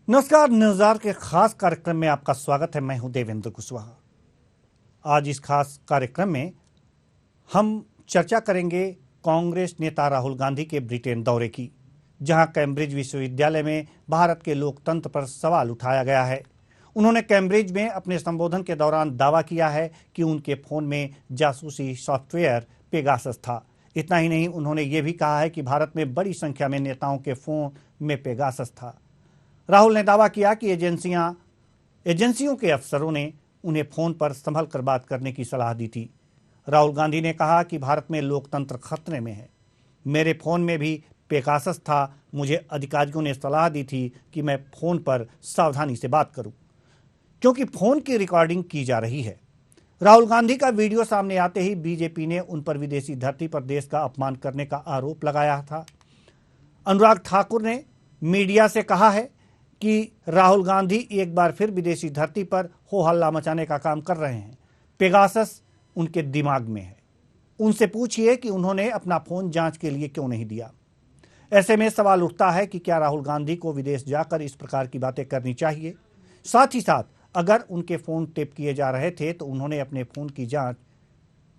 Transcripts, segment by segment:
नमस्कार। न्यूज़ार के खास कार्यक्रम में आपका स्वागत है। मैं हूं देवेंद्र कुशवाहा। आज इस खास कार्यक्रम में हम चर्चा करेंगे कांग्रेस नेता राहुल गांधी के ब्रिटेन दौरे की, जहां कैम्ब्रिज विश्वविद्यालय में भारत के लोकतंत्र पर सवाल उठाया गया है। उन्होंने कैम्ब्रिज में अपने संबोधन के दौरान दावा किया है कि उनके फ़ोन में जासूसी सॉफ्टवेयर पेगासस था। इतना ही नहीं, उन्होंने ये भी कहा है कि भारत में बड़ी संख्या में नेताओं के फ़ोन में पेगासस था। राहुल ने दावा किया कि एजेंसियों के अफसरों ने उन्हें फोन पर संभल कर बात करने की सलाह दी थी। राहुल गांधी ने कहा कि भारत में लोकतंत्र खतरे में है। मेरे फोन में भी पेगासस था। मुझे अधिकारियों ने सलाह दी थी कि मैं फोन पर सावधानी से बात करूं, क्योंकि फोन की रिकॉर्डिंग की जा रही है। राहुल गांधी का वीडियो सामने आते ही बीजेपी ने उन पर विदेशी धरती पर देश का अपमान करने का आरोप लगाया था। अनुराग ठाकुर ने मीडिया से कहा है कि राहुल गांधी एक बार फिर विदेशी धरती पर हो हल्ला मचाने का काम कर रहे हैं। पेगासस उनके दिमाग में है। उनसे पूछिए कि उन्होंने अपना फोन जांच के लिए क्यों नहीं दिया। ऐसे में सवाल उठता है कि क्या राहुल गांधी को विदेश जाकर इस प्रकार की बातें करनी चाहिए? साथ ही साथ अगर उनके फोन टेप किए जा रहे थे तो उन्होंने अपने फोन की जांच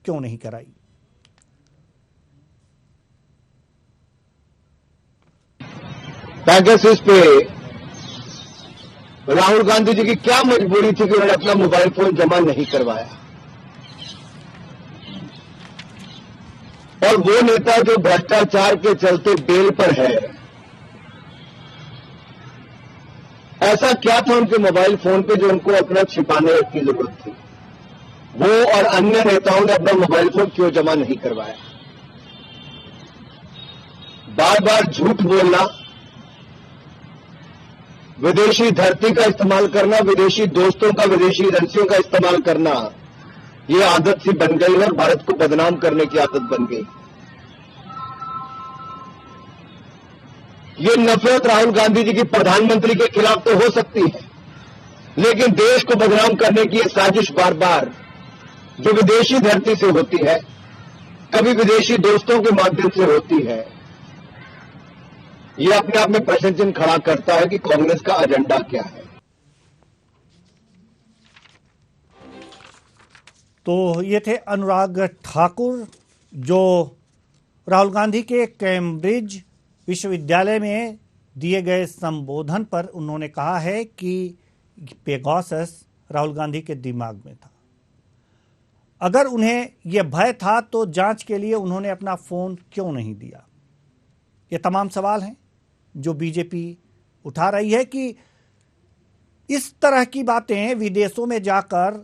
क्यों नहीं कराई? पेगासस पे राहुल गांधी जी की क्या मजबूरी थी कि उन्होंने अपना मोबाइल फोन जमा नहीं करवाया? और वो नेता जो भ्रष्टाचार के चलते बेल पर है, ऐसा क्या था उनके मोबाइल फोन पे जो उनको अपना छिपाने की जरूरत थी? वो और अन्य नेताओं ने अपना मोबाइल फोन क्यों जमा नहीं करवाया? बार बार झूठ बोलना, विदेशी धरती का इस्तेमाल करना, विदेशी दोस्तों का, विदेशी एजेंसियों का इस्तेमाल करना, ये आदत सी बन गई है और भारत को बदनाम करने की आदत बन गई। ये नफरत राहुल गांधी जी की प्रधानमंत्री के खिलाफ तो हो सकती है, लेकिन देश को बदनाम करने की ये साजिश बार बार जो विदेशी धरती से होती है, कभी विदेशी दोस्तों के माध्यम से होती है, ये अपने आप में प्रश्न चिन्ह खड़ा करता है कि कांग्रेस का एजेंडा क्या है। तो ये थे अनुराग ठाकुर, जो राहुल गांधी के कैम्ब्रिज विश्वविद्यालय में दिए गए संबोधन पर उन्होंने कहा है कि पेगासस राहुल गांधी के दिमाग में था। अगर उन्हें यह भय था तो जांच के लिए उन्होंने अपना फोन क्यों नहीं दिया? ये तमाम सवाल हैं जो बीजेपी उठा रही है कि इस तरह की बातें विदेशों में जाकर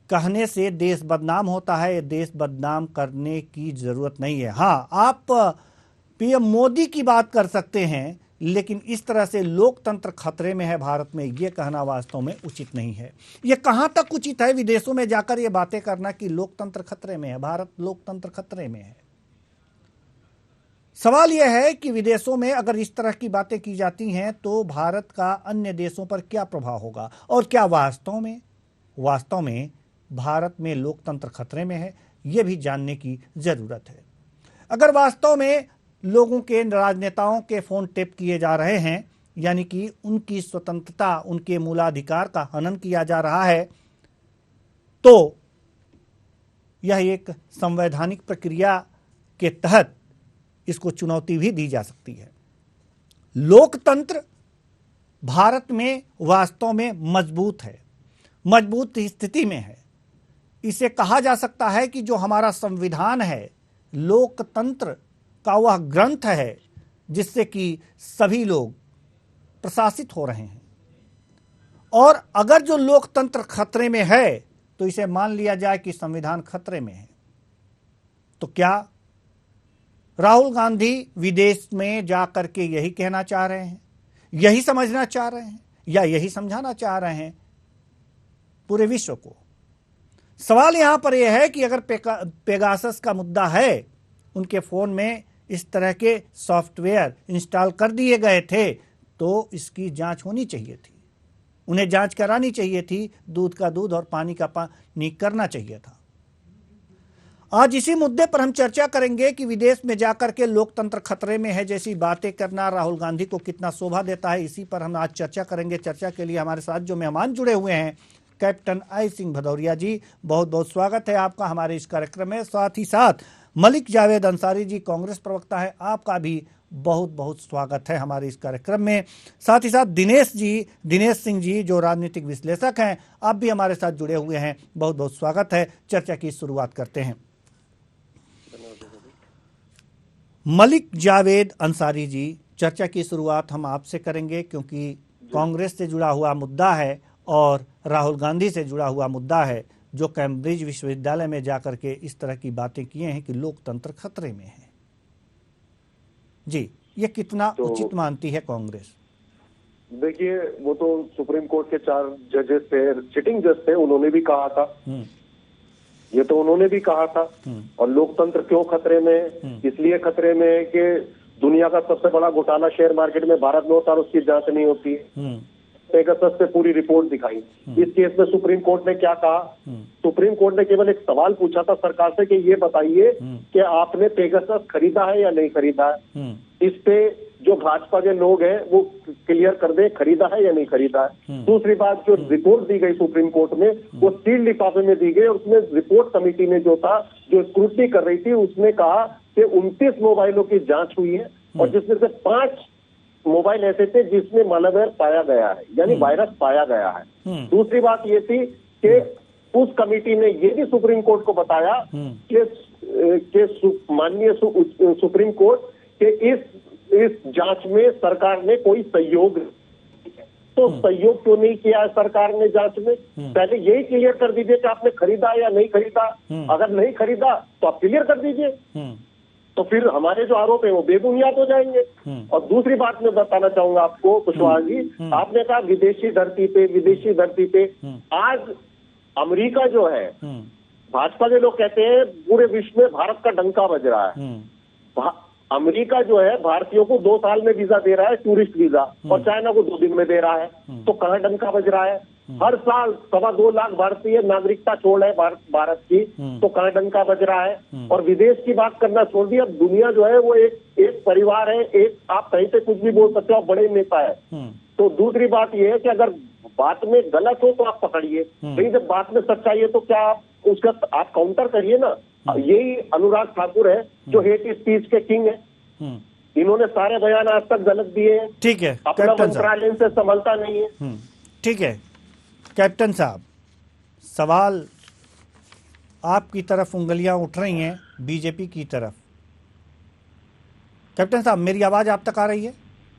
कहने से देश बदनाम होता है। देश बदनाम करने की जरूरत नहीं है। हाँ, आप पीएम मोदी की बात कर सकते हैं, लेकिन इस तरह से लोकतंत्र खतरे में है भारत में, यह कहना वास्तव में उचित नहीं है। यह कहां तक उचित है विदेशों में जाकर यह बातें करना कि लोकतंत्र खतरे में है, भारत लोकतंत्र खतरे में है? सवाल यह है कि विदेशों में अगर इस तरह की बातें की जाती हैं तो भारत का अन्य देशों पर क्या प्रभाव होगा, और क्या वास्तव में भारत में लोकतंत्र खतरे में है, यह भी जानने की जरूरत है। अगर वास्तव में लोगों के, राजनेताओं के फोन टेप किए जा रहे हैं, यानी कि उनकी स्वतंत्रता, उनके मूलाधिकार का हनन किया जा रहा है, तो यह एक संवैधानिक प्रक्रिया के तहत इसको चुनौती भी दी जा सकती है। लोकतंत्र भारत में वास्तव में मजबूत है, मजबूत स्थिति में है। इसे कहा जा सकता है कि जो हमारा संविधान है, लोकतंत्र का वह ग्रंथ है जिससे कि सभी लोग प्रशासित हो रहे हैं। और अगर जो लोकतंत्र खतरे में है तो इसे मान लिया जाए कि संविधान खतरे में है, तो क्या राहुल गांधी विदेश में जाकर के यही कहना चाह रहे हैं, यही समझना चाह रहे हैं, या यही समझाना चाह रहे हैं पूरे विश्व को? सवाल यहां पर यह है कि अगर पेगासस का मुद्दा है, उनके फोन में इस तरह के सॉफ्टवेयर इंस्टॉल कर दिए गए थे, तो इसकी जांच होनी चाहिए थी। उन्हें जांच करानी चाहिए थी, दूध का दूध और पानी का पानी करना चाहिए था। आज इसी मुद्दे पर हम चर्चा करेंगे कि विदेश में जाकर के लोकतंत्र खतरे में है जैसी बातें करना राहुल गांधी को कितना शोभा देता है। इसी पर हम आज चर्चा करेंगे। चर्चा के लिए हमारे साथ जो मेहमान जुड़े हुए हैं, कैप्टन आई सिंह भदौरिया जी, बहुत बहुत स्वागत है आपका हमारे इस कार्यक्रम में। साथ ही साथ मलिक जावेद अंसारी जी, कांग्रेस प्रवक्ता है, आपका भी बहुत बहुत स्वागत है हमारे इस कार्यक्रम में। साथ ही साथ दिनेश सिंह जी जो राजनीतिक विश्लेषक हैं, आप भी हमारे साथ जुड़े हुए हैं, बहुत बहुत स्वागत है। चर्चा की शुरुआत करते हैं। मलिक जावेद अंसारी जी, चर्चा की शुरुआत हम आपसे करेंगे क्योंकि कांग्रेस से जुड़ा हुआ मुद्दा है और राहुल गांधी से जुड़ा हुआ मुद्दा है, जो कैम्ब्रिज विश्वविद्यालय में जाकर के इस तरह की बातें किए हैं कि लोकतंत्र खतरे में है। जी, ये कितना उचित मानती है कांग्रेस? देखिए, वो तो सुप्रीम कोर्ट के 4 जजेस थे, सिटिंग जज थे, उन्होंने भी कहा था, ये तो उन्होंने भी कहा था। और लोकतंत्र क्यों खतरे में? इसलिए खतरे में है कि दुनिया का सबसे बड़ा घोटाला शेयर मार्केट में भारत में होता है और उसकी जांच नहीं होती है। पेगासस पे पूरी रिपोर्ट दिखाई। इस केस में सुप्रीम कोर्ट ने क्या कहा? सुप्रीम कोर्ट ने केवल एक सवाल पूछा था सरकार से कि ये बताइए कि आपने पेगासस खरीदा है या नहीं खरीदा है। इस पे जो भाजपा के लोग हैं वो क्लियर कर दे, खरीदा है या नहीं खरीदा है। दूसरी बात, जो रिपोर्ट दी गई सुप्रीम कोर्ट में, वो सील लिफाफे में दी गई और उसमें रिपोर्ट कमेटी ने जो था, जो स्क्रूटनी कर रही थी, उसने कहा कि 29 मोबाइलों की जांच हुई है और जिसमें से 5 मोबाइल ऐसे थे जिसमें मालवेयर पाया गया है, यानी वायरस पाया गया है। दूसरी बात ये थी कि उस कमेटी ने ये भी सुप्रीम कोर्ट को बताया कि माननीय सुप्रीम कोर्ट के इस जांच में सरकार ने कोई सहयोग, तो सहयोग क्यों नहीं किया है सरकार ने जांच में? पहले यही क्लियर कर दीजिए कि आपने खरीदा या नहीं खरीदा। अगर नहीं खरीदा तो आप क्लियर कर दीजिए, तो फिर हमारे जो आरोप है वो बेबुनियाद हो जाएंगे। और दूसरी बात मैं बताना चाहूंगा आपको कुशवाहा जी, आपने कहा विदेशी धरती पे आज अमेरिका जो है, भाजपा के लोग कहते हैं पूरे विश्व में भारत का डंका बज रहा है। अमेरिका जो है भारतीयों को 2 साल में वीजा दे रहा है, टूरिस्ट वीजा, और चाइना को 2 दिन में दे रहा है। तो कहां डंका बज रहा है? हर साल 2.25 लाख भारतीय नागरिकता छोड़ है भारत की, तो कहां डंका बज रहा है? और विदेश की बात करना छोड़ दी, अब दुनिया जो है वो एक परिवार है, एक आप कहीं से कुछ भी बोल सकते हो, आप बड़े नेता है। तो दूसरी बात यह है कि अगर बात में गलत हो तो आप पकड़िए, लेकिन जब बात में सच्चाई है तो क्या आप उसका आप काउंटर करिए ना। यही अनुराग ठाकुर है जो हेट स्पीच के किंग है। इन्होंने सारे बयान आज तक गलत दिए हैं। ठीक है, अपना मंत्रालय से संभलता नहीं है। ठीक है कैप्टन साहब, सवाल आपकी तरफ उंगलियां उठ रही हैं, बीजेपी की तरफ। कैप्टन साहब, मेरी आवाज आप तक आ रही है?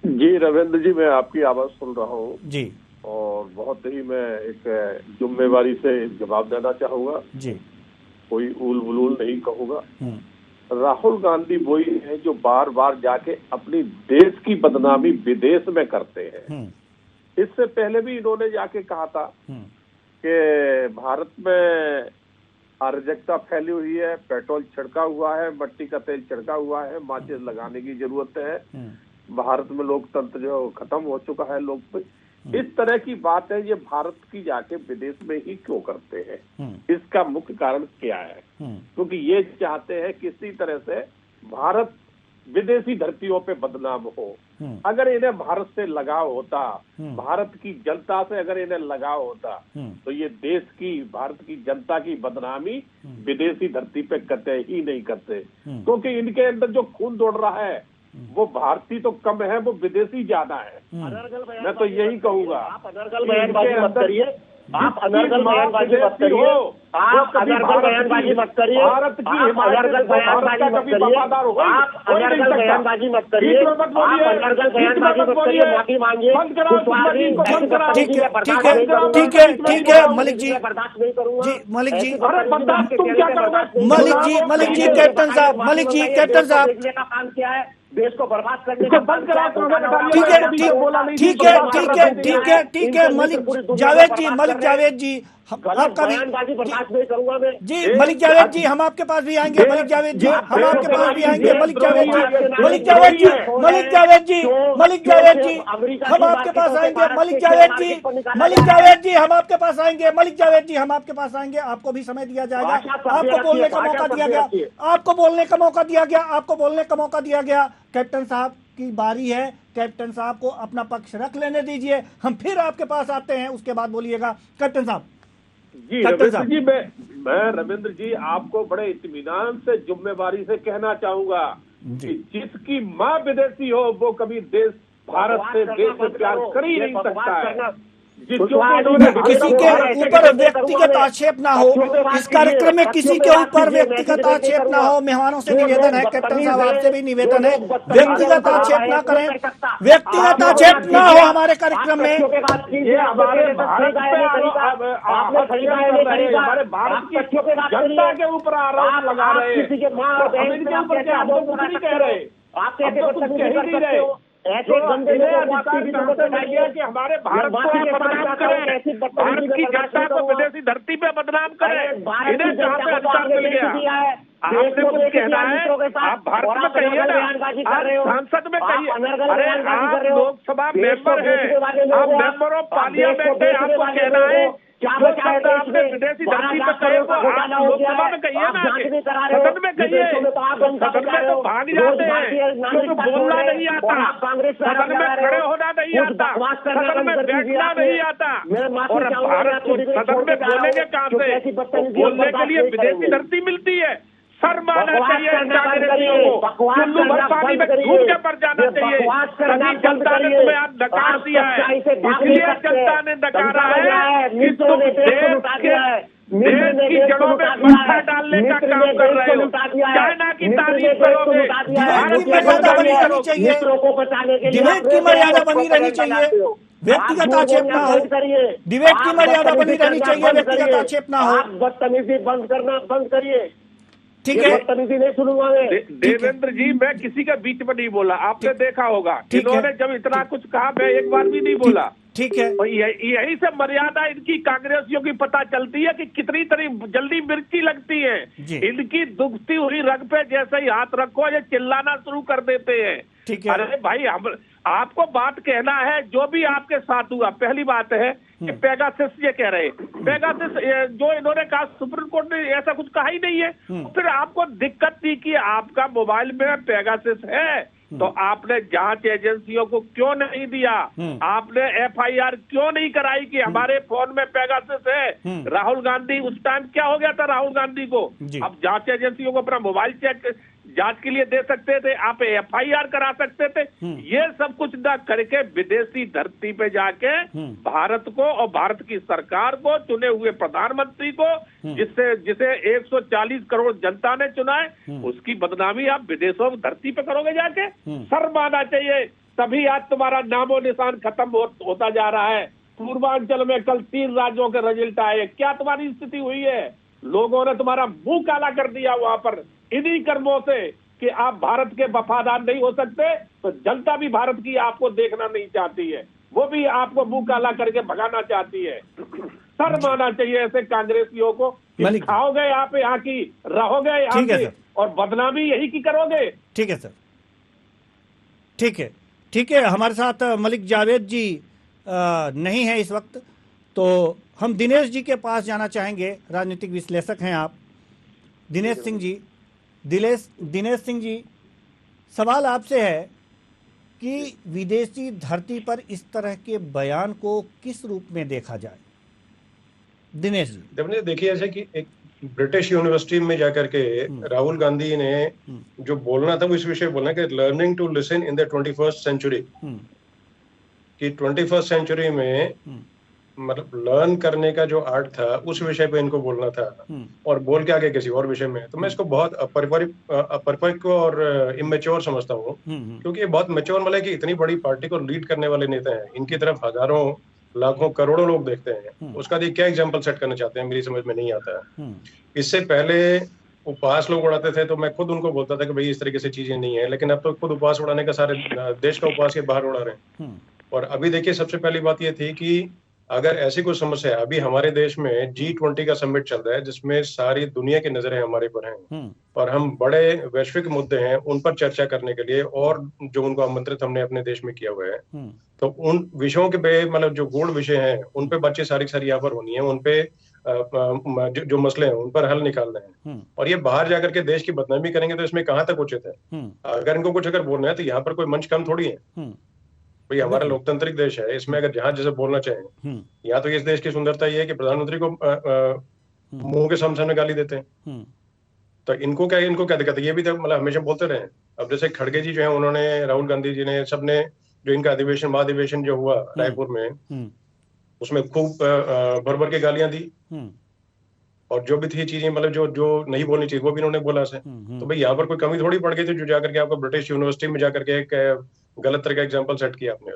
जी रविंद्र जी, मैं आपकी आवाज सुन रहा हूँ जी, और बहुत ही मैं एक जिम्मेवारी से जवाब देना चाहूंगा जी, कोई उल बुलूल नहीं कहूंगा। राहुल गांधी वही है जो बार बार जाके अपनी देश की बदनामी विदेश में करते हैं। इससे पहले भी इन्होंने जाके कहा था कि भारत में अराजकता फैली हुई है, पेट्रोल छिड़का हुआ है, मट्टी का तेल छिड़का हुआ है, माचिस लगाने की जरूरत है, भारत में लोकतंत्र जो खत्म हो चुका है, लोग इस तरह की बात है। ये भारत की जाके विदेश में ही क्यों करते हैं? इसका मुख्य कारण क्या है? क्योंकि ये चाहते हैं किसी तरह से भारत विदेशी धरतियों पे बदनाम हो। अगर इन्हें भारत से लगाव होता, भारत की जनता से अगर इन्हें लगाव होता, तो ये देश की, भारत की जनता की बदनामी विदेशी धरती पे कतई ही नहीं करते। क्योंकि इनके अंदर जो खून दौड़ रहा है वो भारतीय तो कम है, वो विदेशी ज्यादा है। मैं तो यही कहूंगा। आप अनर्गल बयानबाजी मत करिए, आप अनर्गल बयानबाजी मत करिए, आप अनर्गल बयानबाजी मत करिए, भारत की अनर्गल बयानबाजी मत करिए, आप अनर्गल बयानबाजी मत करिए, आप अनर्गल बयानबाजी मत करिए, माफी मांगिए। ठीक है मलिक जी, बर्दाश्त नहीं करूंगा जी मलिक जी, तुम क्या करोगे? मलिक जी कैप्टन साहब, मलिक जी कैप्टन साहब, का काम क्या है? देश को बर्बाद करने का बंद करा। ठीक है मलिक जावेद जी, आपका भी बयानबाजी बर्दाश्त नहीं करूंगा मैं जी। मलिक जावेद जी, हम आपके पास भी आएंगे। मलिक जावेद जी, हम आपके पास भी आएंगे। मलिक जावेद जी, मलिक जावेद जी, मलिक जावेद जी, मलिक जावेद जी, हम आपके पास आएंगे। मलिक जावेद जी, मलिक जावेद जी, हम आपके पास आएंगे। मलिक जावेद जी, हम आपके पास आएंगे। आपको भी समय दिया जाएगा, आपको बोलने का मौका दिया गया, आपको बोलने का मौका दिया गया, आपको बोलने का मौका दिया गया। कैप्टन साहब की बारी है, कैप्टन साहब को अपना पक्ष रख लेने दीजिए, हम फिर आपके पास आते हैं, उसके बाद बोलिएगा कैप्टन साहब। जी रविंद्र जी, मैं रविंद्र जी आपको बड़े इत्मीनान से जिम्मेवारी से कहना चाहूंगा कि जिसकी माँ विदेशी हो वो कभी देश भारत से देश से प्यार कर ही नहीं सकता है। किसी के ऊपर व्यक्तिगत आक्षेप ना हो, इस कार्यक्रम में किसी के ऊपर व्यक्तिगत आक्षेप ना हो। मेहमानों से निवेदन है, कैप्टन साहब आपसे भी निवेदन है, व्यक्तिगत आक्षेप ना करें, व्यक्तिगत आक्षेप ना हो हमारे कार्यक्रम में। ये हमारे भारत की जनता के ऊपर आरोप लगा रहे हैं, इनके ऊपर क्या हम कुछ नहीं कह रहे, आप कह ही रहे। ऐसे गंदे कि हमारे भारत को बदनाम करें, भारत की जनता को विदेशी धरती पे बदनाम करें, इन्हें जहाँ पे अधिकार मिल गया। आपने कुछ कहना है, आप भारत में कहिए ना, आप संसद में कहिए। अरे आप लोकसभा मेंबर हैं, आप मेंबर ऑफ पार्लियामेंट है, आपको कहना है जो शब्द आपने विदेशी धरती पर कहे वो आप लोकसभा में कहिए ना, सदन में कहिए। सदन में तो भाग जाते हैं क्योंकि बोलना नहीं आता, सदन में खड़े होना नहीं आता, सदन में बैठना नहीं आता, और भारत को सदन में बोलेंगे कहाँ से? बोलने के लिए विदेशी धरती मिलती है। शर्म आना चाहिए कांग्रेसियों को, चुल्लू भर पानी में डूब के मर जाना चाहिए। सभी जनता ने तुम्हें आज नकार दिया है, इसलिए जनता ने नकारा है कि तुम देश की जड़ों में पत्थर डालने का काम कर रहे हो। चाइना की तारीफ करोगे, भारत की मर्यादा बनी रहनी चाहिए, डिबेट की मर्यादा बनी रहनी चाहिए, व्यक्तिगत आक्षेप ना हो। डिबेट की मर्यादा बनी रहनी चाहिए, व्यक्तिगत आक्षेप ना हो। बदतमीजी बंद करिए, ठीक है नहीं सुनूंगा मैं। देवेंद्र जी, मैं किसी के बीच में नहीं बोला, आपने देखा होगा इन्होंने जब इतना कुछ कहा मैं एक बार भी नहीं बोला। ठीक है, यही से मर्यादा इनकी कांग्रेसियों की पता चलती है कि कितनी जल्दी मिर्ची लगती है। इनकी दुखती हुई रग पे जैसे ही हाथ रखो ये चिल्लाना शुरू कर देते हैं। ठीक है, अरे भाई हम आपको बात कहना है, जो भी आपके साथ हुआ। पहली बात है कि पेगासस ये कह रहे, पेगासस जो इन्होंने कहा सुप्रीम कोर्ट ने ऐसा कुछ कहा ही नहीं है। फिर आपको दिक्कत थी कि आपका मोबाइल में पेगासस है तो आपने जांच एजेंसियों को क्यों नहीं दिया? आपने एफआईआर क्यों नहीं कराई कि हमारे फोन में पेगासस है? राहुल गांधी उस टाइम क्या हो गया था राहुल गांधी को? अब जांच एजेंसियों को अपना मोबाइल चेक जांच के लिए दे सकते थे, आप एफआईआर करा सकते थे। ये सब कुछ ना करके विदेशी धरती पे जाके भारत को और भारत की सरकार को, चुने हुए प्रधानमंत्री को, जिसे 140 करोड़ जनता ने चुना है, उसकी बदनामी आप विदेशों की धरती पे करोगे जाके? शर्म आना चाहिए। तभी आज तुम्हारा नामो निशान खत्म होता जा रहा है। पूर्वांचल में कल 3 राज्यों के रिजल्ट आए, क्या तुम्हारी स्थिति हुई है? लोगों ने तुम्हारा मुंह काला कर दिया वहां पर इन्हीं कर्मों से कि आप भारत के वफादार नहीं हो सकते, तो जनता भी भारत की आपको देखना नहीं चाहती है, वो भी आपको मुंह काला करके भगाना चाहती है। शर्म आना चाहिए ऐसे कांग्रेसियों को कि खाओगे आप यहाँ की, रहोगे यहाँ की, और बदनामी यही की करोगे। ठीक है सर, ठीक है, ठीक है। हमारे साथ मलिक जावेद जी नहीं है इस वक्त, तो हम दिनेश जी के पास जाना चाहेंगे। राजनीतिक विश्लेषक हैं आप, दिनेश सिंह जी। दिनेश सिंह जी, सवाल आपसे है कि विदेशी धरती पर इस तरह के बयान को किस रूप में देखा जाए? दिनेश जी। देखिए, ऐसे कि एक ब्रिटिश यूनिवर्सिटी में जाकर के राहुल गांधी ने जो बोलना था वो इस विषय बोलना कि learning to listen in the 21st century, कि 21st सेंचुरी में मतलब लर्न करने का जो आर्ट था उस विषय पे इनको बोलना था, और बोल के आगे किसी और विषय में। तो मैं इसको बहुत अपरिपक्व और इमेच्योर समझता हूँ, क्योंकि ये बहुत मैच्योर मतलब कि इतनी बड़ी पार्टी को लीड करने वाले नेता हैं, इनकी तरफ हजारों लाखों करोड़ों लोग देखते हैं, उसका क्या एग्जाम्पल सेट करना चाहते हैं मेरी समझ में नहीं आता है। इससे पहले उपवास लोग उड़ाते थे तो मैं खुद उनको बोलता था कि भाई इस तरीके से चीजें नहीं है, लेकिन अब तो खुद उपवास उड़ाने का सारे देश का उपवास के बाहर उड़ा रहे हैं। और अभी देखिए, सबसे पहली बात ये थी कि अगर ऐसी कोई समस्या है, अभी हमारे देश में G20 का समिट चल रहा है जिसमें सारी दुनिया की नजरें हमारे पर हैं और हम बड़े वैश्विक मुद्दे हैं उन पर चर्चा करने के लिए और जो उनको आमंत्रित हमने अपने देश में किया हुआ है, तो उन विषयों के पे मतलब जो गूढ़ विषय हैं उन पे बातचीत सारी यहाँ पर होनी है, उन पे जो मसले हैं उन पर हल निकालना है। और ये बाहर जाकर के देश की बदनामी करेंगे तो इसमें कहाँ तक उचित है? अगर इनको कुछ अगर बोलना है तो यहाँ पर कोई मंच कम थोड़ी है भाई, हमारा लोकतांत्रिक देश है, इसमें अगर जहां जैसे बोलना चाहें, यहाँ तो इस देश की सुंदरता ये है कि प्रधानमंत्री को मुंह के सामने गाली देते हैं, तो इनको क्या दिक्कत है? ये भी तो मतलब हमेशा बोलते रहे। अब जैसे खड़गे जी जो है, उन्होंने, राहुल गांधी जी ने, सबने जो इनका महाधिवेशन जो हुआ रायपुर में, उसमें खूब भर भर के गालियां दी और जो भी थी चीजें मतलब जो नहीं बोलनी चाहिए वो भी इन्होंने बोला से। तो भाई यहाँ पर कोई कमी थोड़ी पड़ गई थी जो जाकर के आपको ब्रिटिश यूनिवर्सिटी में जाकर के एक गलत तरह का एग्जाम्पल सेट किया आपने,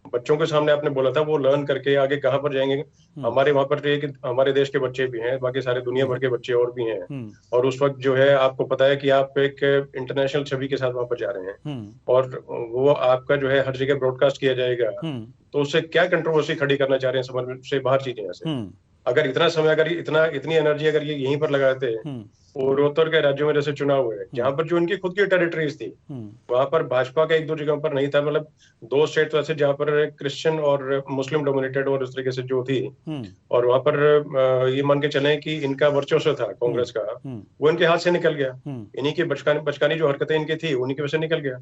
बच्चों के सामने आपने बोला था वो लर्न करके आगे कहाँ पर जाएंगे। हमारे वहां पर कि हमारे देश के बच्चे भी हैं, बाकी सारे दुनिया भर के बच्चे और भी हैं, और उस वक्त जो है आपको पता है कि आप एक इंटरनेशनल छवि के साथ वहां पर जा रहे हैं और वो आपका जो है हर जगह ब्रॉडकास्ट किया जाएगा, तो उससे क्या कंट्रोवर्सी खड़ी करना चाह रहे हैं समझ से बाहर चीजें ऐसे। अगर इतना समय, अगर इतनी एनर्जी अगर ये यहीं पर लगाते पूर्वोत्तर के राज्यों में जैसे चुनाव हुए जहां पर जो इनकी खुद की टेरिटरीज थी वहां पर भाजपा का एक दो जगहों पर नहीं था, मतलब 2 स्टेट तो ऐसे जहां पर क्रिश्चियन और मुस्लिम डोमिनेटेड और इस तरीके से जो थी, और वहां पर ये मान के चले कि इनका वर्चस्व था कांग्रेस का, वो इनके हाथ से निकल गया। इन्हीं की बचकानी जो हरकतें इनकी थी उन्हीं की वजह से निकल गया।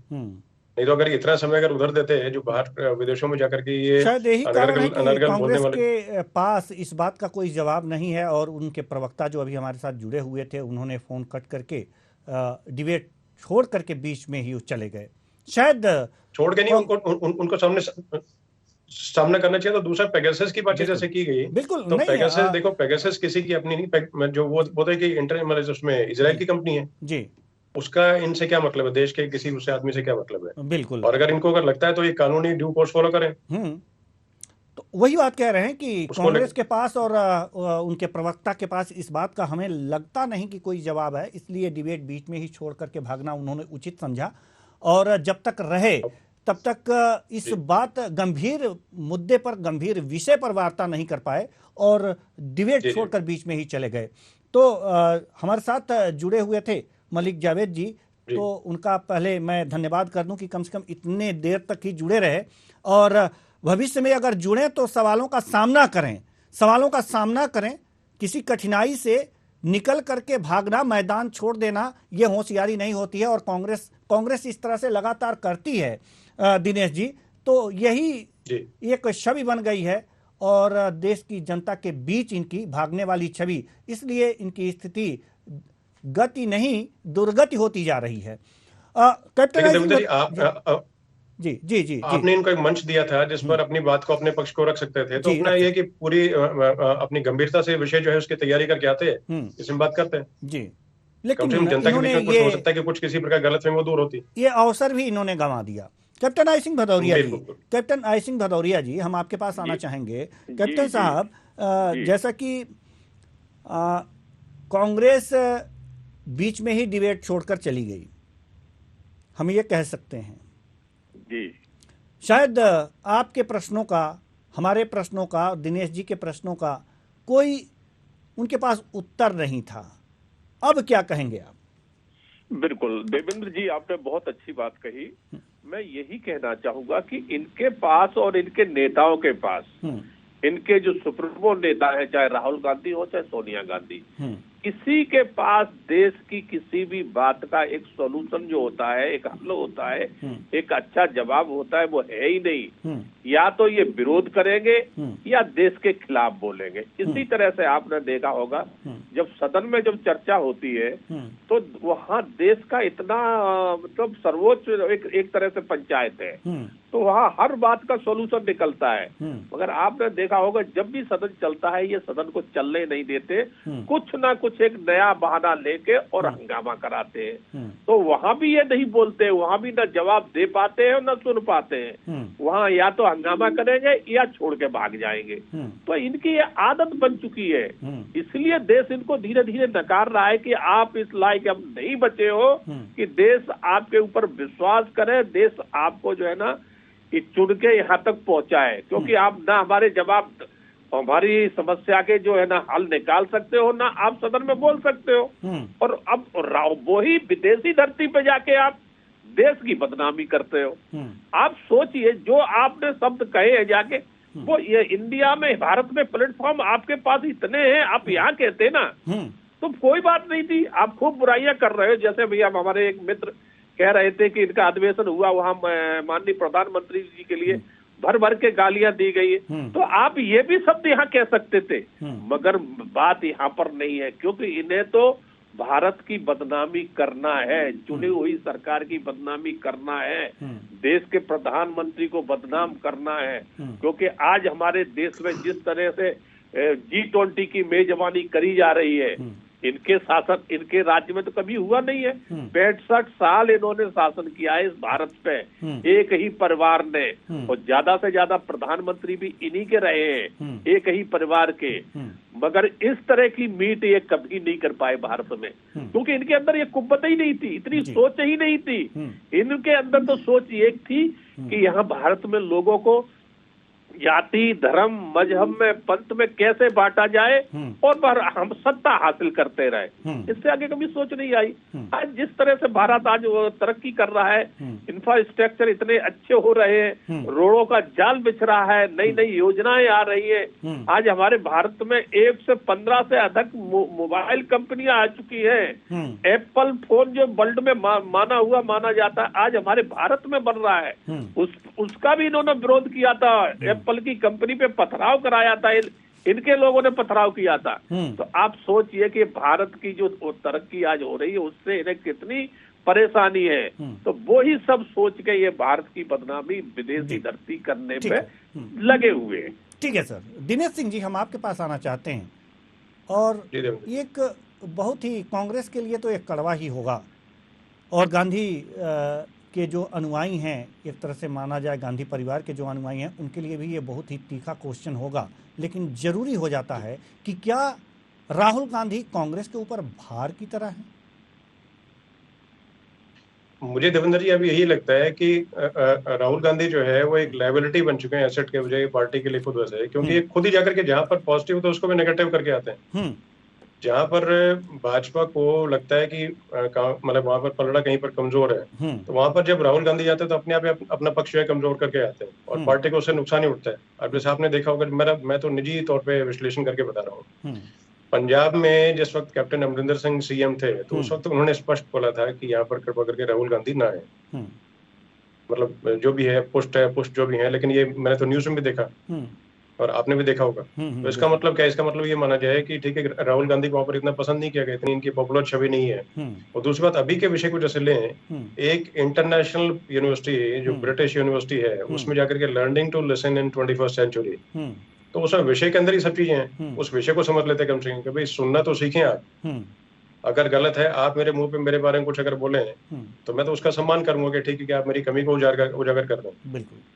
नहीं तो अगर इतना समय अगर उधर देते हैं जो बाहर विदेशों में जाकर के ये शायद यही कारण है कि कांग्रेस के पास इस बात का कोई जवाब नहीं है, और उनके प्रवक्ता जो अभी हमारे साथ जुड़े हुए थे उन्होंने फोन कट करके डिबेट छोड़ करके बीच में ही चले गए। शायद छोड़ के नहीं, उनको सामना करना चाहिए। तो दूसरा पेगासस की बात जैसे की गई, बिल्कुल तो पेगासस देखो, पेगासस किसी की अपनी नहीं, जो वो बोलते हैं कि मतलब उसमें इजराइल की कंपनी है जी, उसका इनसे क्या मतलब है? देश के किसी दूसरे आदमी से क्या मतलब है? बिल्कुल। और अगर इनको लगता है तो ये कानूनी ड्यू कोर्स फॉलो करें। तो वही बात कह रहे हैं कि कांग्रेस के पास और उनके प्रवक्ता के पास इस बात का हमें लगता नहीं कि कोई जवाब है, इसलिए डिबेट बीच में ही छोड़ करके भागना उन्होंने उचित समझा, और जब तक रहे तब तक इस बात गंभीर मुद्दे पर, गंभीर विषय पर वार्ता नहीं कर पाए और डिबेट छोड़कर बीच में ही चले गए। तो हमारे साथ जुड़े हुए थे मलिक जावेद जी, तो उनका पहले मैं धन्यवाद कर दूं कि कम से कम इतने देर तक ही जुड़े रहे, और भविष्य में अगर जुड़े तो सवालों का सामना करें, किसी कठिनाई से निकल करके भागना, मैदान छोड़ देना, ये होशियारी नहीं होती है, और कांग्रेस इस तरह से लगातार करती है दिनेश जी। तो यही एक छवि बन गई है और देश की जनता के बीच इनकी भागने वाली छवि, इसलिए इनकी स्थिति गति नहीं दुर्गति होती जा रही है। कैप्टन जी, आपने इनको एक मंच दिया था जिस पर अपनी बात को, अपने पक्ष को रख सकते थे, तो अपना ये कि पूरी अपनी गंभीरता से विषय जो है उसकी तैयारी करके आते हैं, इसमें बात करते हैं जी, लेकिन जनता के बीच में हो सकता है कि कुछ किसी प्रकार गलतफहमी वो दूर होती, ये अवसर भी इन्होंने गंवा दिया। कैप्टन आई सिंह भदौरिया जी, हम आपके पास आना चाहेंगे। कैप्टन साहब, जैसा कि कांग्रेस बीच में ही डिबेट छोड़कर चली गई, हम ये कह सकते हैं जी, शायद आपके प्रश्नों का, हमारे प्रश्नों का, दिनेश जी के प्रश्नों का कोई उनके पास उत्तर नहीं था। अब क्या कहेंगे आप? बिल्कुल देवेंद्र जी, आपने बहुत अच्छी बात कही। मैं यही कहना चाहूंगा कि इनके पास और इनके नेताओं के पास, इनके जो सुप्रीमो नेता है, चाहे राहुल गांधी हो चाहे सोनिया गांधी, किसी के पास देश की किसी भी बात का एक सॉल्यूशन जो होता है, एक हल होता है, एक अच्छा जवाब होता है, वो है ही नहीं। या तो ये विरोध करेंगे या देश के खिलाफ बोलेंगे। इसी तरह से आपने देखा होगा जब सदन में जब चर्चा होती है तो वहाँ देश का इतना मतलब सर्वोच्च एक तरह से पंचायत है, तो वहाँ हर बात का सॉल्यूशन निकलता है। मगर आपने देखा होगा जब भी सदन चलता है ये सदन को चलने नहीं देते, कुछ ना कुछ एक नया बहाना लेके और हंगामा कराते हैं। तो वहाँ भी ये नहीं बोलते, वहाँ भी ना जवाब दे पाते हैं ना सुन पाते हैं, वहाँ या तो हंगामा करेंगे या छोड़ के भाग जाएंगे। तो इनकी ये आदत बन चुकी है, इसलिए देश इनको धीरे धीरे नकार रहा है कि आप इस लायक अब नहीं बचे हो कि देश आपके ऊपर विश्वास करे, देश आपको जो है ना चुन के यहाँ तक पहुंचाए, क्योंकि आप ना हमारे जवाब, हमारी समस्या के जो है ना हल निकाल सकते हो, ना आप सदन में बोल सकते हो। और अब वही विदेशी धरती पे जाके आप देश की बदनामी करते हो। आप सोचिए, जो आपने शब्द कहे हैं जाके, वो ये इंडिया में, भारत में प्लेटफॉर्म आपके पास इतने हैं, आप यहाँ कहते ना तो कोई बात नहीं थी। आप खूब बुराइयां कर रहे हो। जैसे भैया हमारे एक मित्र कह रहे थे कि इनका अधिवेशन हुआ, वहां माननीय प्रधानमंत्री जी के लिए भर भर के गालियां दी गई, तो आप ये भी शब्द यहाँ कह सकते थे। मगर बात यहाँ पर नहीं है, क्योंकि इन्हें तो भारत की बदनामी करना है, चुनी हुई सरकार की बदनामी करना है, देश के प्रधानमंत्री को बदनाम करना है। क्योंकि आज हमारे देश में जिस तरह से G20 की मेजबानी करी जा रही है, इनके शासन, इनके राज्य में तो कभी हुआ नहीं है। 65 साल इन्होंने शासन किया है इस भारत पे, एक ही परिवार ने, और ज्यादा से ज्यादा प्रधानमंत्री भी इन्हीं के रहे हैं, एक ही परिवार के। मगर इस तरह की मीट ये कभी नहीं कर पाए भारत में, क्योंकि इनके अंदर ये कुव्वत ही नहीं थी, इतनी सोच ही नहीं थी। इनके अंदर तो सोच एक थी कि यहाँ भारत में लोगों को जाति, धर्म, मजहब में, पंथ में कैसे बांटा जाए और हम सत्ता हासिल करते रहे। इससे आगे कभी सोच नहीं आई। आज जिस तरह से भारत आज तरक्की कर रहा है, इंफ्रास्ट्रक्चर इतने अच्छे हो रहे हैं, रोडों का जाल बिछ रहा है, नई नई योजनाएं आ रही है। आज हमारे भारत में 1 से 15 से अधिक मोबाइल कंपनियां आ चुकी हैं। एप्पल फोन जो वर्ल्ड में माना जाता है, आज हमारे भारत में बन रहा है। उसका भी इन्होंने विरोध किया था, एप्पल की कंपनी पे पथराव कराया था, इनके लोगों ने पथराव किया था। तो आप सोचिए कि भारत की जो तरक्की आज हो रही है, उससे इन्हें कितनी परेशानी है। तो वो ही सब सोच के ये भारत की बदनामी विदेशी धरती करने पे लगे हुए हैं। ठीक है सर। दिनेश सिंह जी, हम आपके पास आना चाहते हैं, और एक बहुत ही, कांग्रेस के लिए तो एक कड़वा ही होगा, और गांधी के जो अनुयायी हैं, एक तरह से माना जाए गांधी परिवार के जो अनुयायी हैं, उनके लिए भी ये बहुत ही तीखा क्वेश्चन होगा। लेकिन जरूरी हो जाता है कि क्या राहुल गांधी कांग्रेस के ऊपर भार की तरह हैं? मुझे देवेंद्र जी अभी यही लगता है कि राहुल गांधी जो है वो एक लायबिलिटी बन चुके हैं एसेट के बजाय पार्टी के लिए खुद वैसे, क्योंकि खुद ही जाकर के जहां पर पॉजिटिव होता है उसको भी नेगेटिव करके आते हैं। जहां पर भाजपा को लगता है कि मतलब वहां पर पलड़ा कहीं पर कमजोर है, तो वहां पर जब राहुल गांधी जाते हैं तो अपने आप अपना पक्ष जो है कमजोर करके आते हैं, और पार्टी को उससे नुकसान ही उठता है। अब जैसे आपने देखा होगा, मैं तो निजी तौर पे विश्लेषण करके बता रहा हूँ, पंजाब में जिस वक्त कैप्टन अमरिंदर सिंह सीएम थे, तो उस वक्त उन्होंने स्पष्ट बोला था कि यहाँ पर कृपा करके राहुल गांधी ना है, मतलब जो भी है पुष्ट जो भी है। लेकिन ये मैंने तो न्यूज में भी देखा, और आपने भी देखा होगा। तो इसका मतलब क्या है? इसका मतलब ये माना जाए कि ठीक है, राहुल गांधी को वहां पर इतना पसंद नहीं किया गया, इतनी इनकी पॉपुलर छवि नहीं है। और दूसरी बात, अभी के विषय को जैसे लें, एक इंटरनेशनल यूनिवर्सिटी जो ब्रिटिश यूनिवर्सिटी है, उसमें जाकर के learning to listen in 21st century, तो उस विषय के अंदर ही सब चीजें हैं। उस विषय को समझ लेते कम से कम कि भाई सुनना तो सीखें आप। अगर गलत है, आप मेरे मुंह पे मेरे बारे में कुछ अगर बोले तो मैं तो उसका सम्मान करूंगा कि ठीक है कि आप मेरी कमी को उजागर कर दें। बिल्कुल।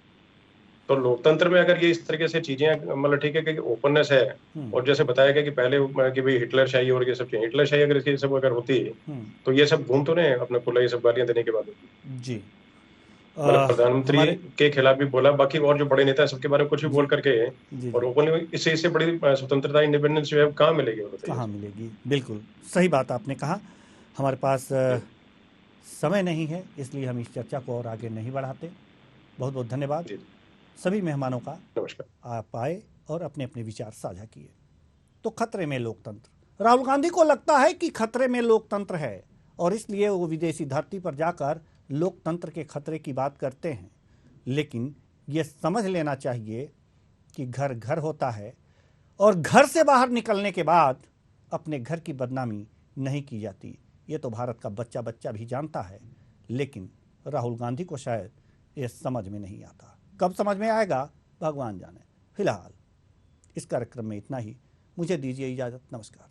तो लोकतंत्र में अगर ये इस तरीके से चीजें, मतलब ठीक है कि ओपननेस है, और जैसे बताया गया कि पहले कि भाई हिटलर शाही और ये सब चीजें, हिटलर शाही अगर ये सब अगर होती तो ये सब घूम तो नहीं अपने खुला ये सब गालियां देने के बाद जी, मतलब प्रधानमंत्री के खिलाफ भी बोला, बाकी और जो बड़े नेता है सबके बारे में कुछ भी बोल करके, और ओपनली इससे बड़ी स्वतंत्रता, इंडिपेंडेंस जो है कहाँ मिलेगी? कहाँ मिलेगी? बिल्कुल सही बात आपने कहा। हमारे पास समय नहीं है, इसलिए हम इस चर्चा को और आगे नहीं बढ़ाते। बहुत बहुत धन्यवाद सभी मेहमानों का। नमस्कार। आप आए और अपने अपने विचार साझा किए। तो खतरे में लोकतंत्र, राहुल गांधी को लगता है कि खतरे में लोकतंत्र है, और इसलिए वो विदेशी धरती पर जाकर लोकतंत्र के खतरे की बात करते हैं। लेकिन ये समझ लेना चाहिए कि घर घर होता है, और घर से बाहर निकलने के बाद अपने घर की बदनामी नहीं की जाती। ये तो भारत का बच्चा बच्चा भी जानता है, लेकिन राहुल गांधी को शायद ये समझ में नहीं आता। कब समझ में आएगा भगवान जाने। फिलहाल इस कार्यक्रम में इतना ही। मुझे दीजिए इजाज़त। नमस्कार।